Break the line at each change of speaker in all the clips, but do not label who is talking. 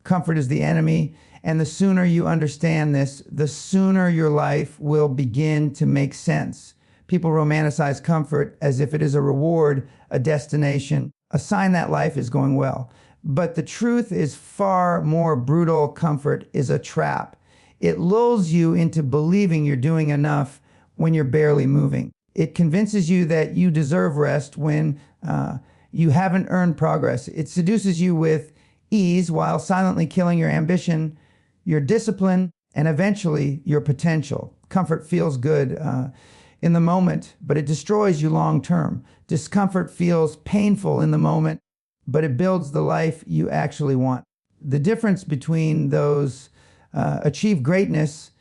Comfort is the enemy. And the sooner you understand this, the sooner your life will begin to make sense. People romanticize comfort as if it is a reward, a destination, a sign that life is going well. But the truth is far more brutal. Comfort is a trap. It lulls you into believing you're doing enough when you're barely moving. It convinces you that you deserve rest when you haven't earned progress. It seduces you with ease while silently killing your ambition, your discipline, and eventually your potential. Comfort feels good in the moment, but it destroys you long term. Discomfort feels painful in the moment, but it builds the life you actually want. The difference between those achieve greatness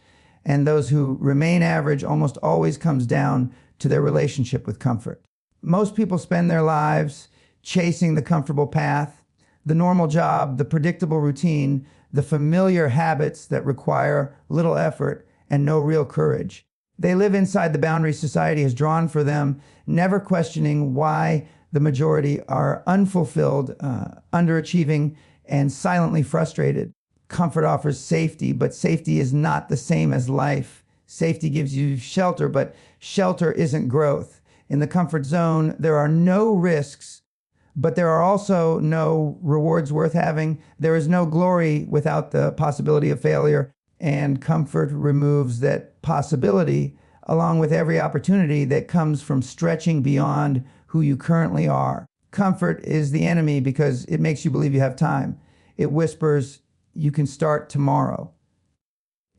and those who remain average almost always comes down to their relationship with comfort. Most people spend their lives chasing the comfortable path, the normal job, the predictable routine, the familiar habits that require little effort and no real courage. They live inside the boundaries society has drawn for them, never questioning why the majority are unfulfilled, underachieving, and silently frustrated. Comfort offers safety, but safety is not the same as life. Safety gives you shelter, but shelter isn't growth. In the comfort zone, there are no risks, but there are also no rewards worth having. There is no glory without the possibility of failure, and comfort removes that possibility along with every opportunity that comes from stretching beyond who you currently are. Comfort is the enemy because it makes you believe you have time. It whispers, you can start tomorrow.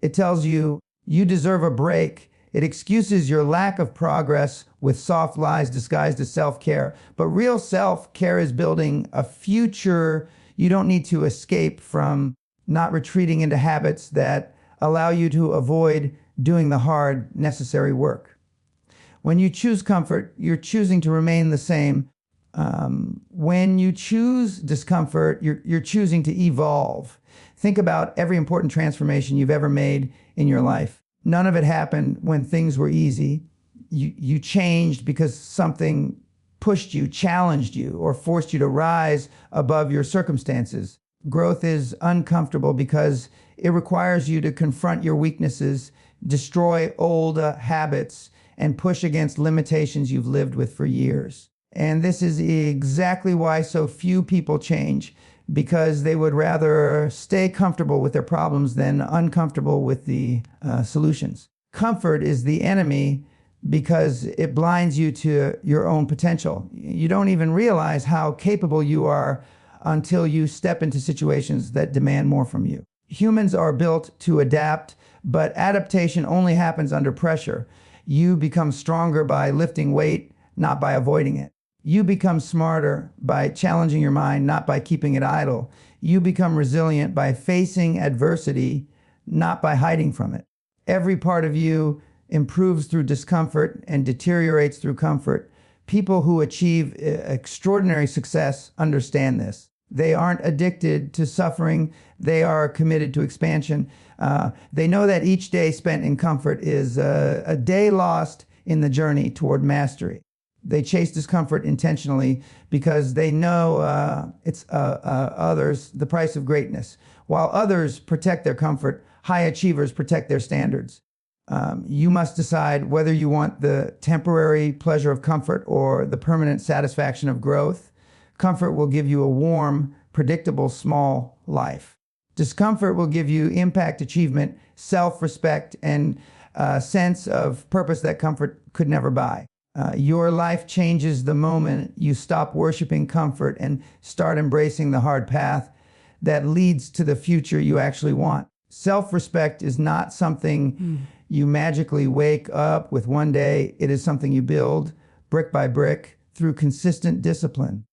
It tells you, you deserve a break. It excuses your lack of progress with soft lies disguised as self-care. But real self-care is building a future you don't need to escape from, not retreating into habits that allow you to avoid doing the hard, necessary work. When you choose comfort, you're choosing to remain the same. When you choose discomfort, you're choosing to evolve. Think about every important transformation you've ever made in your life. None of it happened when things were easy. You changed because something pushed you, challenged you, or forced you to rise above your circumstances. Growth is uncomfortable because it requires you to confront your weaknesses, destroy old habits, and push against limitations you've lived with for years. And this is exactly why so few people change, because they would rather stay comfortable with their problems than uncomfortable with the solutions. Comfort is the enemy because it blinds you to your own potential. You don't even realize how capable you are until you step into situations that demand more from you. Humans are built to adapt, but adaptation only happens under pressure. You become stronger by lifting weight, not by avoiding it. You become smarter by challenging your mind, not by keeping it idle. You become resilient by facing adversity, not by hiding from it. Every part of you improves through discomfort and deteriorates through comfort. People who achieve extraordinary success understand this. They aren't addicted to suffering. They are committed to expansion. They know that each day spent in comfort is a day lost in the journey toward mastery. They chase discomfort intentionally because they know it's others, the price of greatness. While others protect their comfort, high achievers protect their standards. You must decide whether you want the temporary pleasure of comfort or the permanent satisfaction of growth. Comfort will give you a warm, predictable, small life. Discomfort will give you impact, achievement, self-respect, and a sense of purpose that comfort could never buy. Your life changes the moment you stop worshiping comfort and start embracing the hard path that leads to the future you actually want. Self-respect is not something you magically wake up with one day. It is something you build brick by brick through consistent discipline.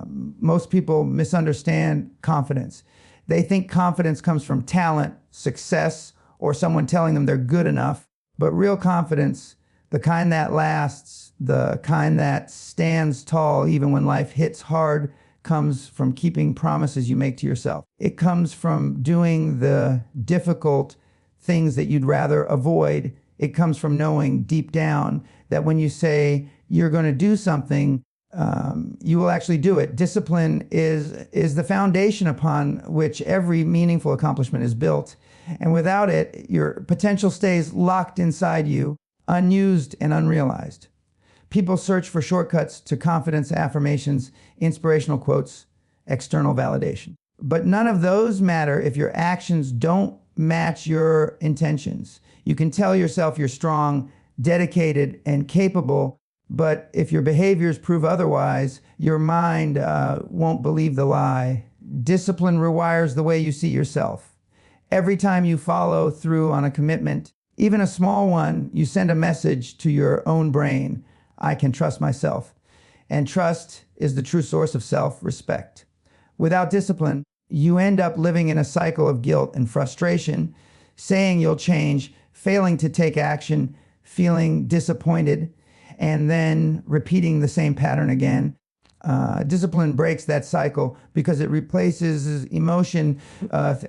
Most people misunderstand confidence. They think confidence comes from talent, success, or someone telling them they're good enough. But real confidence, the kind that lasts, the kind that stands tall even when life hits hard, comes from keeping promises you make to yourself. It comes from doing the difficult things that you'd rather avoid. It comes from knowing deep down that when you say you're going to do something, you will actually do it. Discipline is the foundation upon which every meaningful accomplishment is built. And without it, your potential stays locked inside you, unused and unrealized. People search for shortcuts to confidence, affirmations, inspirational quotes, external validation. But none of those matter if your actions don't match your intentions. You can tell yourself you're strong, dedicated, and capable, but if your behaviors prove otherwise, your mind won't believe the lie. Discipline rewires the way you see yourself. Every time you follow through on a commitment, even a small one, you send a message to your own brain: I can trust myself. And trust is the true source of self-respect. Without discipline, you end up living in a cycle of guilt and frustration, saying you'll change, failing to take action, feeling disappointed, and then repeating the same pattern again. Discipline breaks that cycle because it replaces emotion,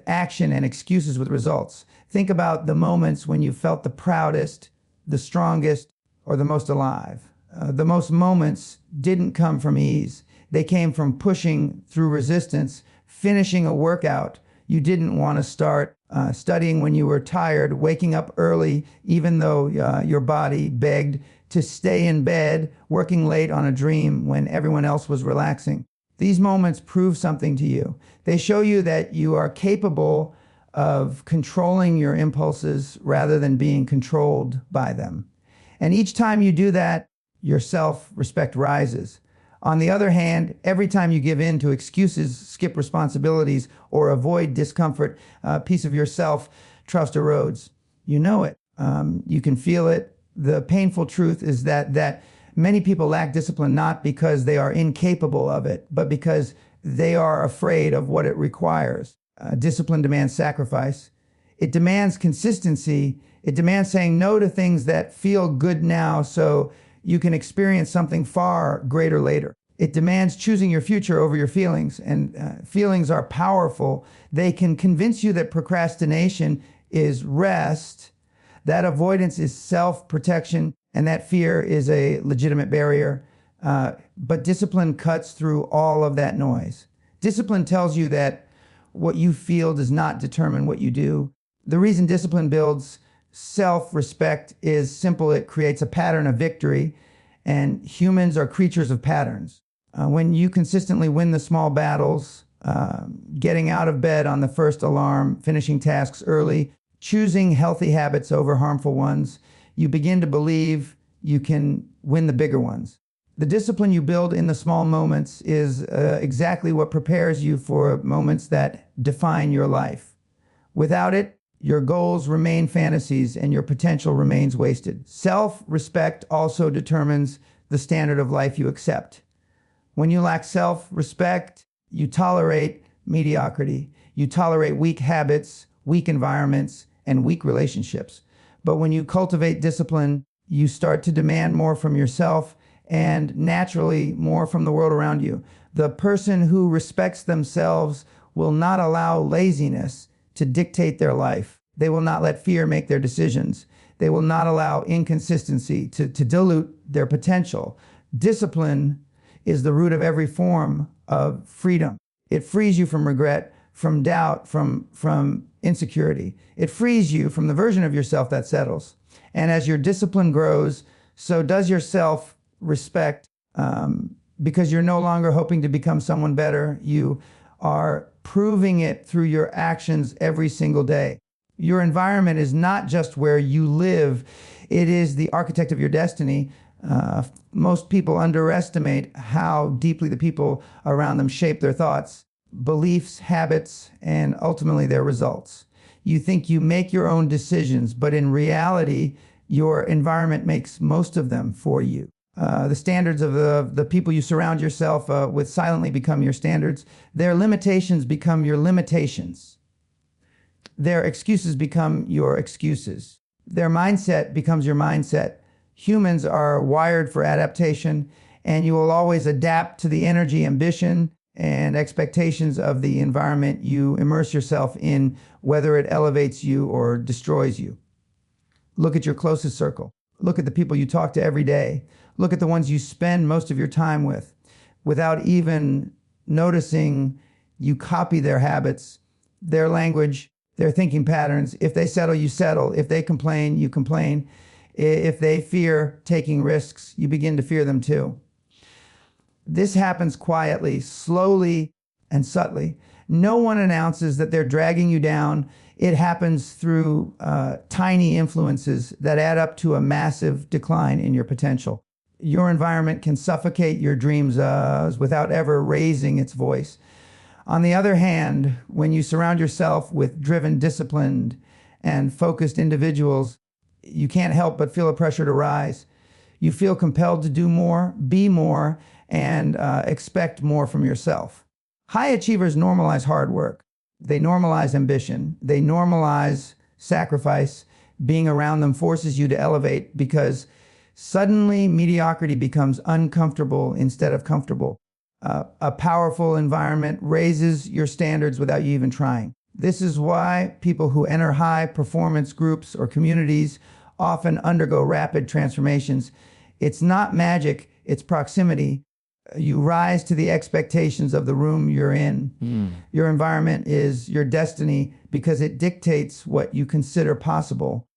action, and excuses with results. Think about the moments when you felt the proudest, the strongest, or the most alive. The most moments didn't come from ease. They came from pushing through resistance, finishing a workout you didn't want to start, studying when you were tired, waking up early even though your body begged to stay in bed, working late on a dream when everyone else was relaxing. These moments prove something to you. They show you that you are capable of controlling your impulses rather than being controlled by them. And each time you do that, your self-respect rises. On the other hand, every time you give in to excuses, skip responsibilities, or avoid discomfort, a piece of your self-trust erodes. You know it. You can feel it. The painful truth is that many people lack discipline not because they are incapable of it, but because they are afraid of what it requires. Discipline demands sacrifice. It demands consistency. It demands saying no to things that feel good now so you can experience something far greater later. It demands choosing your future over your feelings, and feelings are powerful. They can convince you that procrastination is rest, that avoidance is self-protection, and that fear is a legitimate barrier. But discipline cuts through all of that noise. Discipline tells you that what you feel does not determine what you do. The reason discipline builds self-respect is simple. It creates a pattern of victory, and humans are creatures of patterns. When you consistently win the small battles, getting out of bed on the first alarm, finishing tasks early, choosing healthy habits over harmful ones, you begin to believe you can win the bigger ones. The discipline you build in the small moments is exactly what prepares you for moments that define your life. Without it, your goals remain fantasies and your potential remains wasted. Self-respect also determines the standard of life you accept. When you lack self-respect, you tolerate mediocrity. You tolerate weak habits, weak environments, and weak relationships. But when you cultivate discipline, you start to demand more from yourself and naturally more from the world around you. The person who respects themselves will not allow laziness to dictate their life. They will not let fear make their decisions. They will not allow inconsistency to dilute their potential. Discipline is the root of every form of freedom. It frees you from regret, from doubt, from insecurity. It frees you from the version of yourself that settles. And as your discipline grows, so does your self-respect, because you're no longer hoping to become someone better. You are proving it through your actions every single day. Your environment is not just where you live. It is the architect of your destiny. Most people underestimate how deeply the people around them shape their thoughts, beliefs, habits, and ultimately their results. You think you make your own decisions, but in reality, your environment makes most of them for you. The standards of the people you surround yourself with silently become your standards. Their limitations become your limitations. Their excuses become your excuses. Their mindset becomes your mindset. Humans are wired for adaptation, and you will always adapt to the energy, ambition, and expectations of the environment you immerse yourself in, whether it elevates you or destroys you. Look at your closest circle. Look at the people you talk to every day. Look at the ones you spend most of your time with. without even noticing. You copy their habits, their language, their thinking patterns. If they settle, you settle. If they complain, you complain. If they fear taking risks, you begin to fear them too. This happens quietly, slowly, and subtly. No one announces that they're dragging you down. It happens through tiny influences that add up to a massive decline in your potential. Your environment can suffocate your dreams without ever raising its voice. On the other hand, when you surround yourself with driven, disciplined, and focused individuals, you can't help but feel a pressure to rise. You feel compelled to do more, be more, and expect more from yourself. High achievers normalize hard work. They normalize ambition. They normalize sacrifice. Being around them forces you to elevate because suddenly mediocrity becomes uncomfortable instead of comfortable. A powerful environment raises your standards without you even trying. This is why people who enter high performance groups or communities often undergo rapid transformations. It's not magic, it's proximity. You rise to the expectations of the room you're in. Your environment is your destiny because it dictates what you consider possible.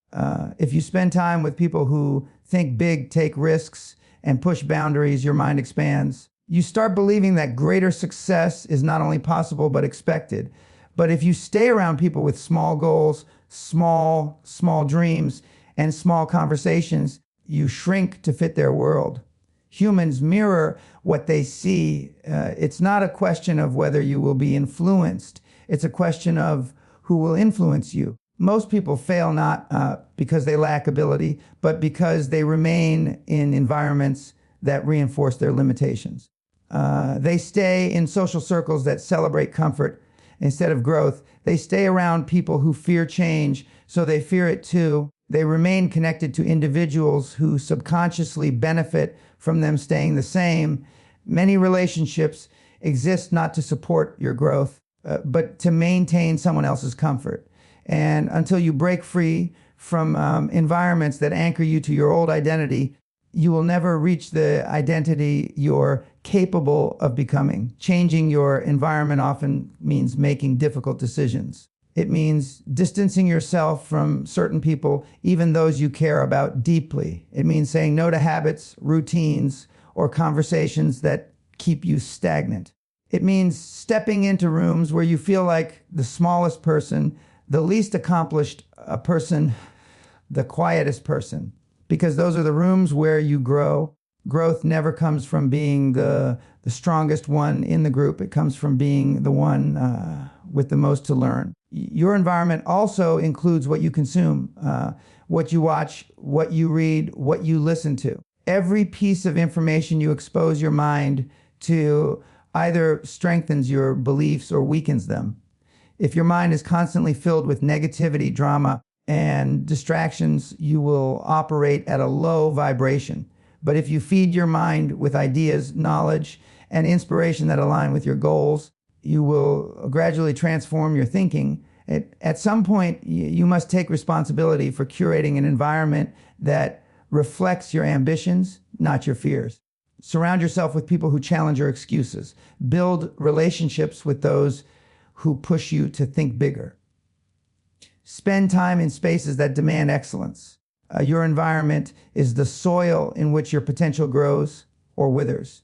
If you spend time with people who think big, take risks, and push boundaries, your mind expands. You start believing that greater success is not only possible, but expected. But if you stay around people with small goals, small dreams, and small conversations, you shrink to fit their world. Humans mirror what they see. It's not a question of whether you will be influenced. It's a question of who will influence you. Most people fail not because they lack ability, but because they remain in environments that reinforce their limitations. They stay in social circles that celebrate comfort instead of growth. They stay around people who fear change, so they fear it too. They remain connected to individuals who subconsciously benefit from them staying the same. Many relationships exist not to support your growth, but to maintain someone else's comfort. And until you break free from environments that anchor you to your old identity, you will never reach the identity you're capable of becoming. Changing your environment often means making difficult decisions. It means distancing yourself from certain people, even those you care about deeply. It means saying no to habits, routines, or conversations that keep you stagnant. It means stepping into rooms where you feel like the smallest person, the least accomplished person, the quietest person, because those are the rooms where you grow. Growth never comes from being the strongest one in the group. It comes from being the one with the most to learn. Your environment also includes what you consume, what you watch, what you read, what you listen to. Every piece of information you expose your mind to either strengthens your beliefs or weakens them. If your mind is constantly filled with negativity, drama, and distractions, you will operate at a low vibration. But if you feed your mind with ideas, knowledge, and inspiration that align with your goals, you will gradually transform your thinking. At some point, you must take responsibility for curating an environment that reflects your ambitions, not your fears. Surround yourself with people who challenge your excuses. Build relationships with those who push you to think bigger. Spend time in spaces that demand excellence. Your environment is the soil in which your potential grows or withers.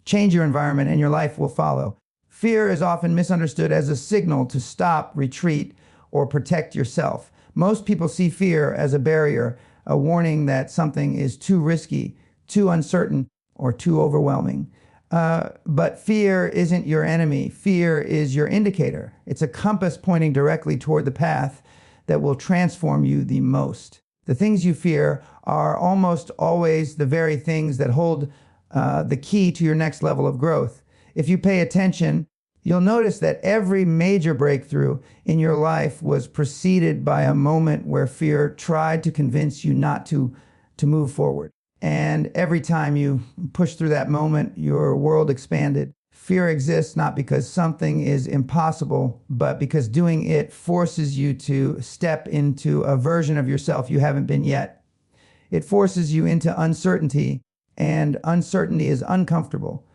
Change your environment and your life will follow. Fear is often misunderstood as a signal to stop, retreat, or protect yourself. Most people see fear as a barrier, a warning that something is too risky, too uncertain, or too overwhelming. But fear isn't your enemy. Fear is your indicator. It's a compass pointing directly toward the path that will transform you the most. The things you fear are almost always the very things that hold the key to your next level of growth. If you pay attention, you'll notice that every major breakthrough in your life was preceded by a moment where fear tried to convince you not to move forward. And every time you push through that moment, your world expanded. Fear exists not because something is impossible, but because doing it forces you to step into a version of yourself you haven't been yet. It forces you into uncertainty, and uncertainty is uncomfortable.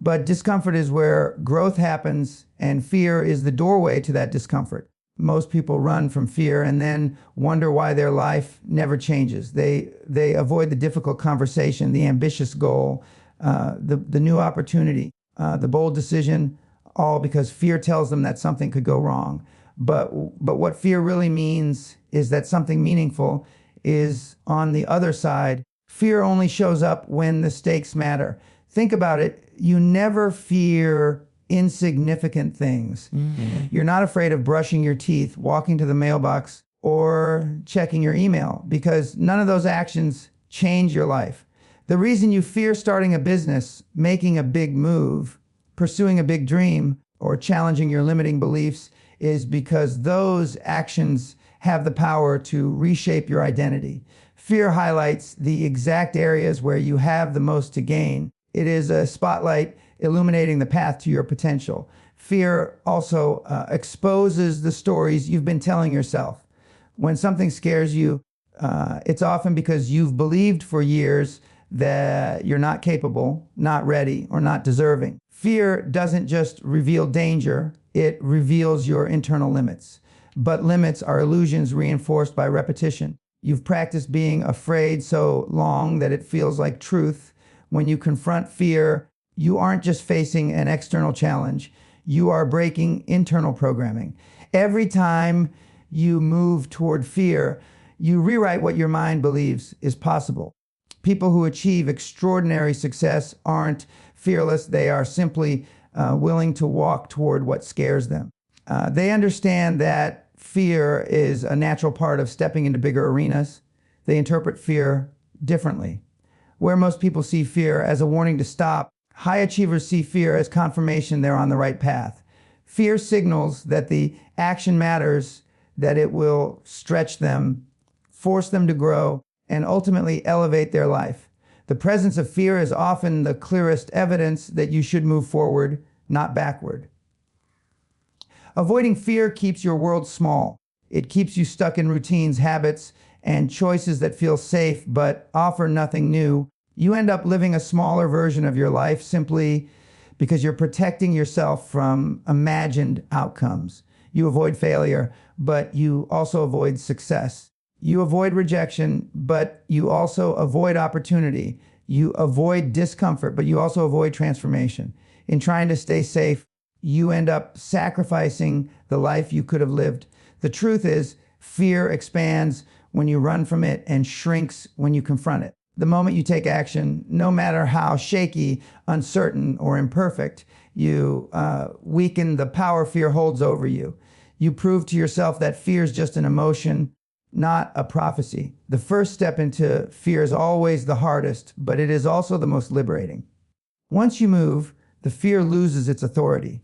But discomfort is where growth happens, and fear is the doorway to that discomfort. Most people run from fear and then wonder why their life never changes. They avoid the difficult conversation, the ambitious goal, the new opportunity, the bold decision, all because fear tells them that something could go wrong. But what fear really means is that something meaningful is on the other side. Fear only shows up when the stakes matter. Think about it. You never fear insignificant things. You're not afraid of brushing your teeth, walking to the mailbox, or checking your email, because none of those actions change your life. The reason you fear starting a business, making a big move, pursuing a big dream, or challenging your limiting beliefs is because those actions have the power to reshape your identity. Fear highlights the exact areas where you have the most to gain. It is a spotlight illuminating the path to your potential. Fear also exposes the stories you've been telling yourself. When something scares you, it's often because you've believed for years that you're not capable, not ready, or not deserving. Fear doesn't just reveal danger, it reveals your internal limits. But limits are illusions reinforced by repetition. You've practiced being afraid so long that it feels like truth. When you confront fear, you aren't just facing an external challenge, you are breaking internal programming. Every time you move toward fear, you rewrite what your mind believes is possible. People who achieve extraordinary success aren't fearless, they are simply willing to walk toward what scares them. They understand that fear is a natural part of stepping into bigger arenas. They interpret fear differently. Where most people see fear as a warning to stop, high achievers see fear as confirmation they're on the right path. Fear signals that the action matters, that it will stretch them, force them to grow, and ultimately elevate their life. The presence of fear is often the clearest evidence that you should move forward, not backward. Avoiding fear keeps your world small. It keeps you stuck in routines, habits, and choices that feel safe but offer nothing new. You end up living a smaller version of your life simply because you're protecting yourself from imagined outcomes. You avoid failure, but you also avoid success. You avoid rejection, but you also avoid opportunity. You avoid discomfort, but you also avoid transformation. In trying to stay safe, you end up sacrificing the life you could have lived. The truth is, fear expands when you run from it and shrinks when you confront it. The moment you take action, no matter how shaky, uncertain, or imperfect, you weaken the power fear holds over you. You prove to yourself that fear is just an emotion, not a prophecy. The first step into fear is always the hardest, but it is also the most liberating. Once you move, the fear loses its authority.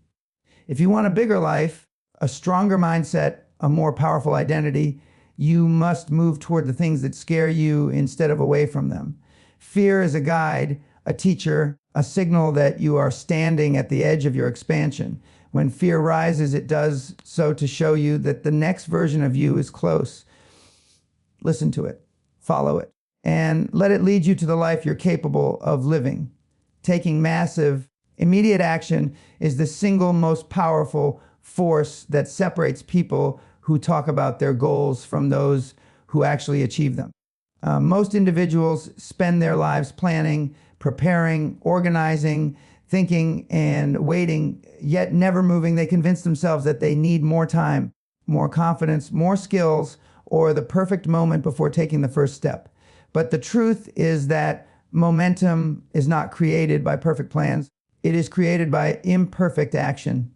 If you want a bigger life, a stronger mindset, a more powerful identity, you must move toward the things that scare you instead of away from them. Fear is a guide, a teacher, a signal that you are standing at the edge of your expansion. When fear rises, it does so to show you that the next version of you is close. Listen to it, follow it, and let it lead you to the life you're capable of living. Taking massive, immediate action is the single most powerful force that separates people who talk about their goals from those who actually achieve them. Most individuals spend their lives planning, preparing, organizing, thinking, and waiting, yet never moving. They convince themselves that they need more time, more confidence, more skills, or the perfect moment before taking the first step. But the truth is that momentum is not created by perfect plans. It is created by imperfect action.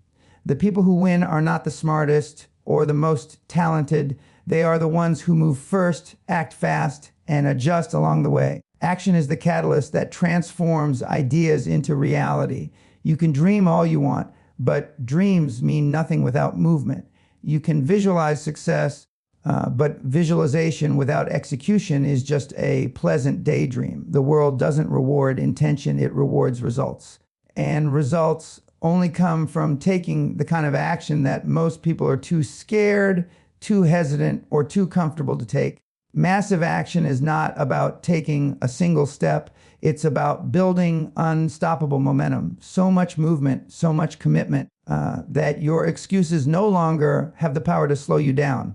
The people who win are not the smartest or the most talented. They are the ones who move first, act fast, and adjust along the way. Action is the catalyst that transforms ideas into reality. You can dream all you want, but dreams mean nothing without movement. You can visualize success, but visualization without execution is just a pleasant daydream. The world doesn't reward intention, it rewards results. And results only come from taking the kind of action that most people are too scared, too hesitant, or too comfortable to take. Massive action is not about taking a single step. It's about building unstoppable momentum, so much movement, so much commitment that your excuses no longer have the power to slow you down.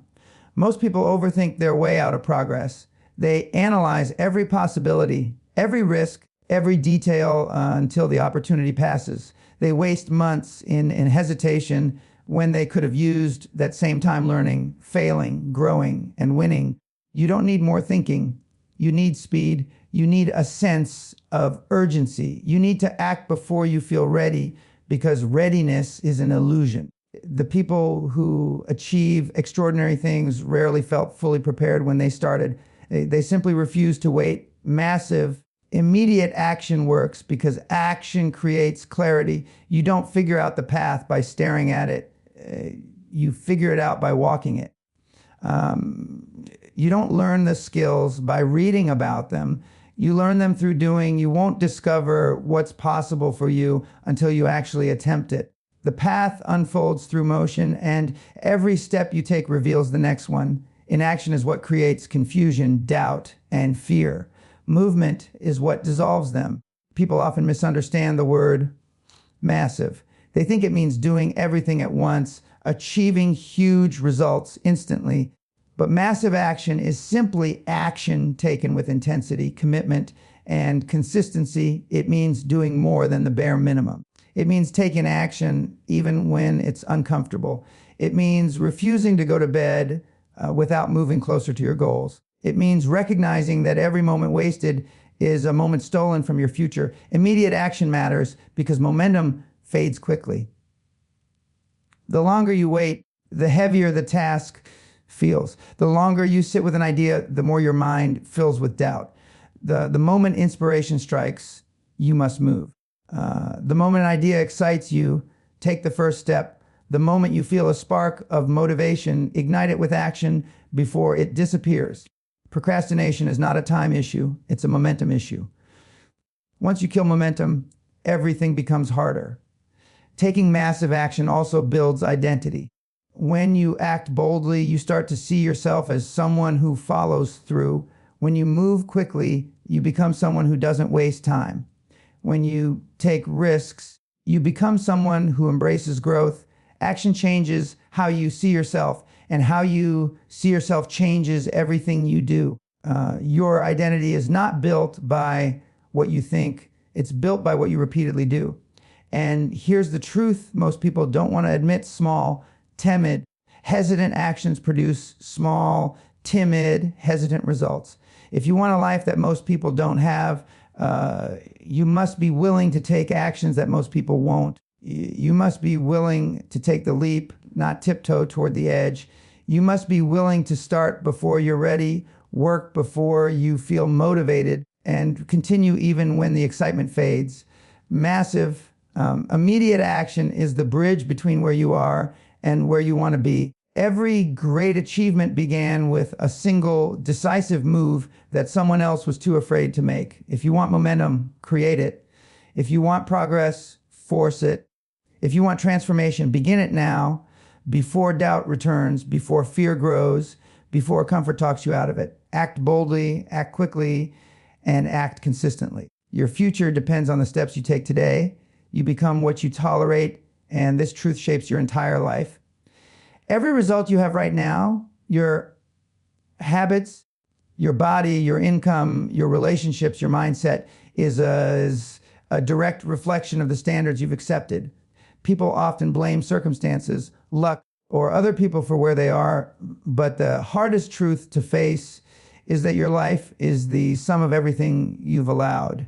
Most people overthink their way out of progress. They analyze every possibility, every risk, every detail until the opportunity passes. They waste months in hesitation when they could have used that same time learning, failing, growing, and winning. You don't need more thinking. You need speed. You need a sense of urgency. You need to act before you feel ready, because readiness is an illusion. The people who achieve extraordinary things rarely felt fully prepared when they started. They simply refused to wait. Massive, immediate action works because action creates clarity. You don't figure out the path by staring at it. You figure it out by walking it. You don't learn the skills by reading about them. You learn them through doing. You won't discover what's possible for you until you actually attempt it. The path unfolds through motion, and every step you take reveals the next one. Inaction is what creates confusion, doubt, and fear. Movement is what dissolves them. People often misunderstand the word massive. They think it means doing everything at once, achieving huge results instantly. But massive action is simply action taken with intensity, commitment, and consistency. It means doing more than the bare minimum. It means taking action even when it's uncomfortable. It means refusing to go to bed without moving closer to your goals. It means recognizing that every moment wasted is a moment stolen from your future. Immediate action matters because momentum fades quickly. The longer you wait, the heavier the task feels. The longer you sit with an idea, the more your mind fills with doubt. The moment inspiration strikes, you must move. The moment an idea excites you, take the first step. The moment you feel a spark of motivation, ignite it with action before it disappears. Procrastination is not a time issue, it's a momentum issue. Once you kill momentum, everything becomes harder. Taking massive action also builds identity. When you act boldly, you start to see yourself as someone who follows through. When you move quickly, you become someone who doesn't waste time. When you take risks, you become someone who embraces growth. Action changes how you see yourself, and how you see yourself changes everything you do. Your identity is not built by what you think. It's built by what you repeatedly do. And here's the truth most people don't want to admit: small, timid, hesitant actions produce small, timid, hesitant results. If you want a life that most people don't have, you must be willing to take actions that most people won't. You must be willing to take the leap, not tiptoe toward the edge. You must be willing to start before you're ready, work before you feel motivated, and continue even when the excitement fades. Massive, immediate action is the bridge between where you are and where you want to be. Every great achievement began with a single decisive move that someone else was too afraid to make. If you want momentum, create it. If you want progress, force it. If you want transformation, begin it now, before doubt returns, before fear grows, before comfort talks you out of it. Act boldly, act quickly, and act consistently. Your future depends on the steps you take today. You become what you tolerate, and this truth shapes your entire life. Every result you have right now, your habits, your body, your income, your relationships, your mindset, is a direct reflection of the standards you've accepted. People often blame circumstances, luck, or other people for where they are, but the hardest truth to face is that your life is the sum of everything you've allowed.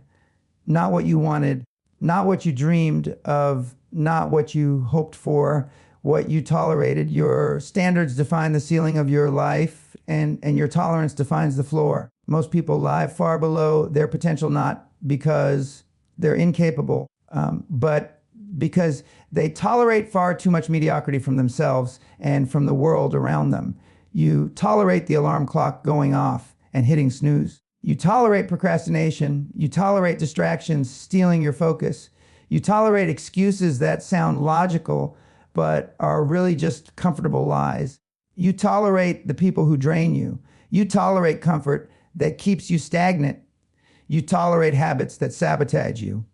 Not what you wanted, not what you dreamed of, not what you hoped for, what you tolerated. Your standards define the ceiling of your life, and your tolerance defines the floor. Most people lie far below their potential, not because they're incapable, but because they tolerate far too much mediocrity from themselves and from the world around them. You tolerate the alarm clock going off and hitting snooze. You tolerate procrastination. You tolerate distractions stealing your focus. You tolerate excuses that sound logical but are really just comfortable lies. You tolerate the people who drain you. You tolerate comfort that keeps you stagnant. You tolerate habits that sabotage you.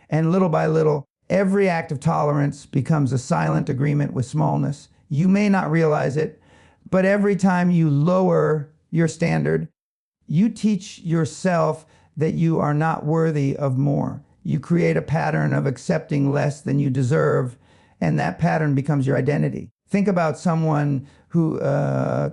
And little by little, every act of tolerance becomes a silent agreement with smallness. You may not realize it, but every time you lower your standard, you teach yourself that you are not worthy of more. You create a pattern of accepting less than you deserve, and that pattern becomes your identity. Think about someone who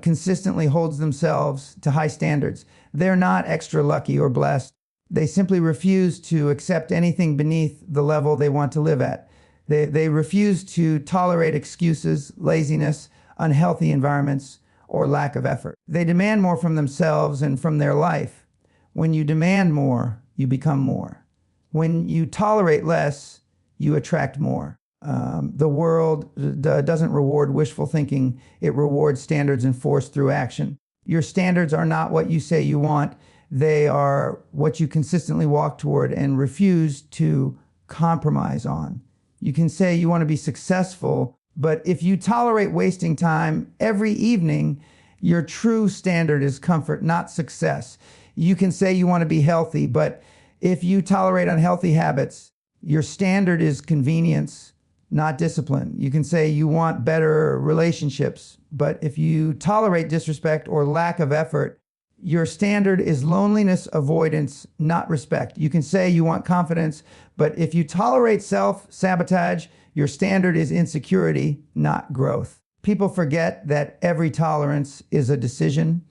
consistently holds themselves to high standards. They're not extra lucky or blessed. They simply refuse to accept anything beneath the level they want to live at. They refuse to tolerate excuses, laziness, unhealthy environments, or lack of effort. They demand more from themselves and from their life. When you demand more, you become more. When you tolerate less, you attract more. The world doesn't reward wishful thinking. It rewards standards enforced through action. Your standards are not what you say you want. They are what you consistently walk toward and refuse to compromise on. You can say you want to be successful, but if you tolerate wasting time every evening, your true standard is comfort, not success. You can say you want to be healthy, but if you tolerate unhealthy habits, your standard is convenience, not discipline. You can say you want better relationships, but if you tolerate disrespect or lack of effort, your standard is loneliness, avoidance, not respect. You can say you want confidence, but if you tolerate self-sabotage, your standard is insecurity, not growth. People forget that every tolerance is a decision.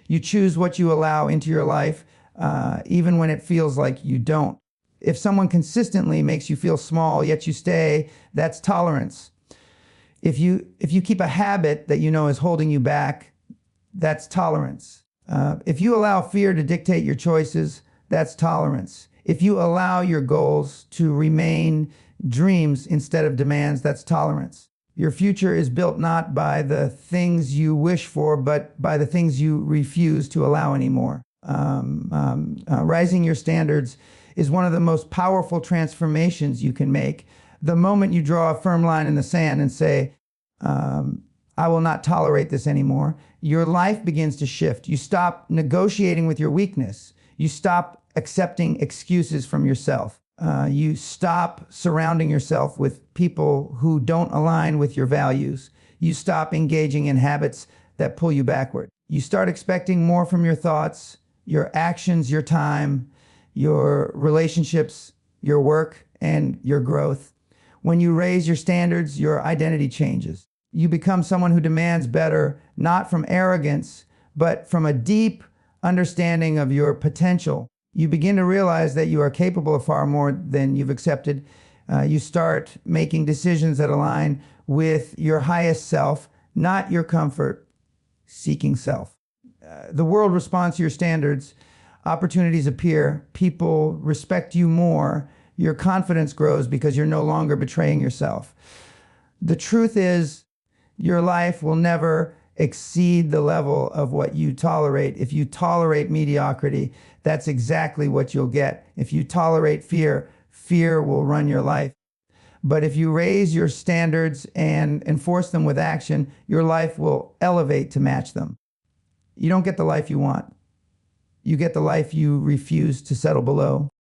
You choose what you allow into your life, even when it feels like you don't. If someone consistently makes you feel small, yet you stay, that's tolerance. If you keep a habit that you know is holding you back, that's tolerance. If you allow fear to dictate your choices, that's tolerance. If you allow your goals to remain dreams instead of demands, that's tolerance. Your future is built not by the things you wish for, but by the things you refuse to allow anymore. Rising your standards is one of the most powerful transformations you can make. The moment you draw a firm line in the sand and say, I will not tolerate this anymore, your life begins to shift. You stop negotiating with your weakness. You stop accepting excuses from yourself. You stop surrounding yourself with people who don't align with your values. You stop engaging in habits that pull you backward. You start expecting more from your thoughts, your actions, your time, your relationships, your work, and your growth. When you raise your standards, your identity changes. You become someone who demands better, not from arrogance, but from a deep understanding of your potential. You begin to realize that you are capable of far more than you've accepted. You start making decisions that align with your highest self, not your comfort seeking self. The world responds to your standards. Opportunities appear. People respect you more. Your confidence grows because you're no longer betraying yourself. The truth is, your life will never exceed the level of what you tolerate. If you tolerate mediocrity, that's exactly what you'll get. If you tolerate fear, fear will run your life. But if you raise your standards and enforce them with action, your life will elevate to match them. You don't get the life you want. You get the life you refuse to settle below.